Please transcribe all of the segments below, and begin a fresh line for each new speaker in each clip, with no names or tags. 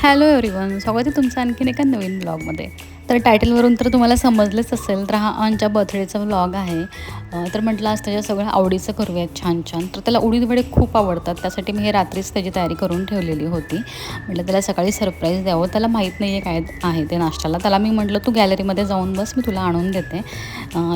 Hello everyone, स्वागत आहे तुमचं आणखीन एका नवीन ब्लॉगमध्ये. तर टायटलवरून तर तुम्हाला समजलंच असेल, तर हा अंच्या बर्थडेचा व्लॉग आहे. तर म्हटलं आज त्याच्या सगळं आवडीचं करूयात छान छान. तर त्याला उडीद वडे खूप आवडतात, त्यासाठी मी हे रात्रीच त्याची तयारी करून ठेवलेली होती. म्हटलं त्याला सकाळी सरप्राईज द्यावं. त्याला माहीत नाही आहे काय आहे ते नाश्त्याला. त्याला मी म्हटलं तू गॅलरीमध्ये जाऊन बस, मी तुला आणून देते.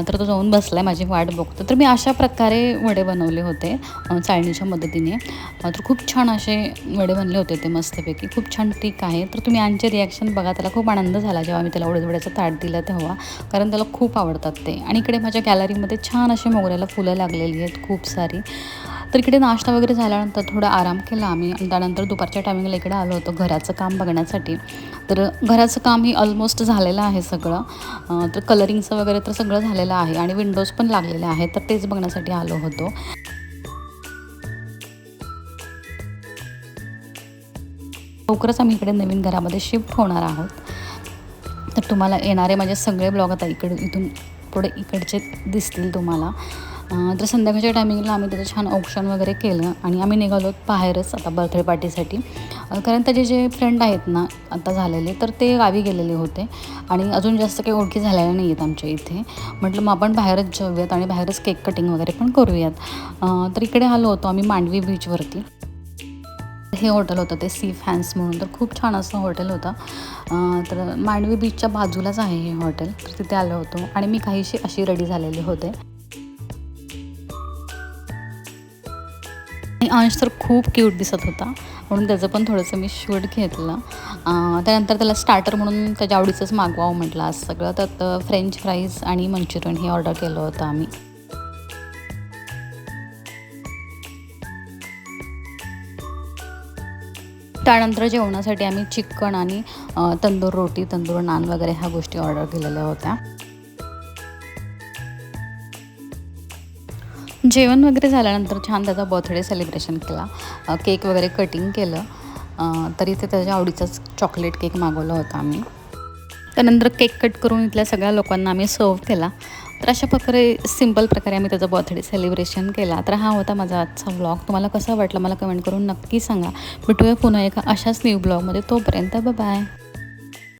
तर तो जाऊन बसला आहे, माझी वाट बघतो. तर मी अशा प्रकारे वडे बनवले होते चाळणीच्या मदतीने. तर खूप छान असे वडे बनले होते ते मस्तपैकी. खूप छान ट्रिक आहे. तर तुम्ही यांचे रिॲक्शन बघा. त्याला खूप आनंद झाला जेव्हा मी त्याला उडीद वड्याचं ताट दिलं तेव्हा, कारण त्याला खूप आवडतात ते. आणि इकडे माझ्या गॅलरीमध्ये छान अशी मोगऱ्याला फुलं लागलेली आहेत खूप सारी. तर इकडे नाश्ता वगैरे झाल्यानंतर थोडा आराम केला आम्ही आणि त्यानंतर दुपारच्या टायमिंगला इकडे आलो होतो घराचं काम बघण्यासाठी. तर घराचं काम ही ऑलमोस्ट झालेलं आहे सगळं. तर कलरिंगचं वगैरे तर सगळं झालेलं आहे आणि विंडोज पण लागलेले आहेत, तर तेच बघण्यासाठी आलो होतो. लवकरच आम्ही इकडे नवीन घरामध्ये शिफ्ट होणार आहोत. तर तुम्हाला येणारे माझे सगळे ब्लॉग आता इथून पुढे इकडचे दिसतील तुम्हाला. तर संध्याकाळच्या टायमिंगला आम्ही त्याचं छान औक्षण वगैरे केलं आणि आम्ही निघालो बाहेरच आता बर्थडे पार्टीसाठी. कारण त्याचे जे फ्रेंड आहेत ना आता झालेले, तर ते गावी गेलेले होते आणि अजून जास्त काही ओळखी झालेल्या नाही आहेत आमच्या इथे. म्हटलं मग आपण बाहेरच जाऊयात आणि बाहेरच केक कटिंग वगैरे पण करूयात. तर इकडे आलो होतो आम्ही मांडवी बीचवरती. हे हॉटेल होतं ते सी फॅन्स म्हणून, तर खूप छान असं हॉटेल होतं. तर मांडवी बीचच्या बाजूलाच आहे हे हॉटेल. तर तिथे आलो होतो आणि मी काहीशी अशी रेडी झालेले होते आणि अंश तर खूप क्यूट दिसत होता, म्हणून त्याचं पण थोडंसं मी शूट घेतलं. त्यानंतर त्याला स्टार्टर म्हणून त्याच्या आवडीचंच मागवावं म्हटलं आज सगळं. त्यात फ्रेंच फ्राईज आणि मंचुरियन हे ऑर्डर केलं होतं आम्ही. त्यानंतर जेवणासाठी आम्ही चिकन आणि तंदूर रोटी, तंदूर नान वगैरे ह्या गोष्टी ऑर्डर केलेल्या होत्या. जेवण वगैरे झाल्यानंतर छान त्याचा बर्थडे सेलिब्रेशन केला. केक वगैरे कटिंग केलं. तरी ते त्याच्या आवडीचाच चॉकलेट केक मागवला होता आम्ही. त्यानंतर केक कट करून इथल्या सगळ्या लोकांना आम्ही सर्व केला. तर अशा प्रकारे सिंपल प्रकारे आम्ही त्याचा बर्थडे सेलिब्रेशन केला. तर हा होता माझा आजचा व्लॉग. तुम्हाला कसा वाटला मला कमेंट करून नक्की सांगा. भेटूया पुन्हा एका अशाच न्यू ब्लॉगमध्ये. तोपर्यंत बाय.